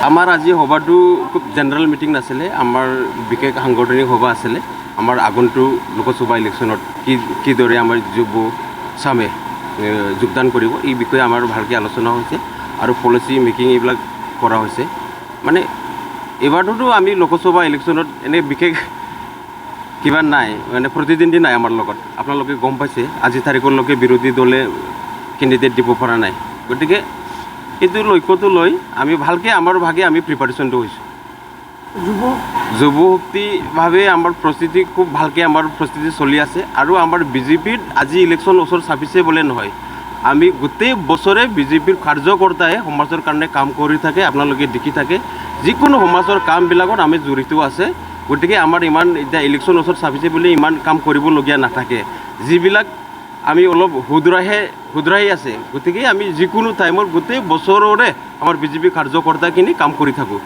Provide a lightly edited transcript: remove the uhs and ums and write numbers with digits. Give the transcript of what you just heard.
আমাৰ আজি সভাটো খুব জেনেৰেল মিটিং নাছিলে, আমাৰ বিশেষ সাংগঠনিক সভা আছিলে। আমাৰ আগন্তুক লোকসভা ইলেকশ্যনত কিদৰে আমাৰ যুৱ চামে যোগদান কৰিব এই বিষয়ে আমাৰ ভালকৈ আলোচনা হৈছে আৰু পলিচি মেকিং এইবিলাক কৰা হৈছে। মানে এইবাৰটোতো আমি লোকসভা ইলেকশ্যনত এনে বিশেষ কিবা নাই, মানে প্ৰতিদ্বন্দ্বী নাই আমাৰ লগত। আপোনালোকে গম পাইছে আজি তাৰিখলৈকে বিৰোধী দলে কেণ্ডিডেট দিব পৰা নাই। গতিকে এইটো লক্ষ্যটো লৈ আমি ভালকৈ আমাৰ ভাগে আমি প্ৰিপাৰেশ্যনটো হৈছোঁ। যুৱশক্তিভাৱে আমাৰ প্ৰস্তুতি খুব ভালকৈ আমাৰ প্ৰস্তুতি চলি আছে। আৰু আমাৰ বিজেপিত আজি ইলেকশ্যন ওচৰ চাপিছে বোলে নহয়, আমি গোটেই বছৰে বিজেপিৰ কাৰ্যকৰ্তাই সমাজৰ কাৰণে কাম কৰি থাকে। আপোনালোকে দেখি থাকে যিকোনো সমাজৰ কামবিলাকত আমি জড়িত আছে। গতিকে আমাৰ ইমান এতিয়া ইলেকশ্যন ওচৰ চাপিছে বুলি ইমান কাম কৰিবলগীয়া নাথাকে। যিবিলাক আমি অলপ শুধৰাই আছে, গতিকে আমি যিকোনো টাইমত গোটেই বছৰৰে আমাৰ বিজেপি কাৰ্যকৰ্তাখিনি কাম কৰি থাকোঁ।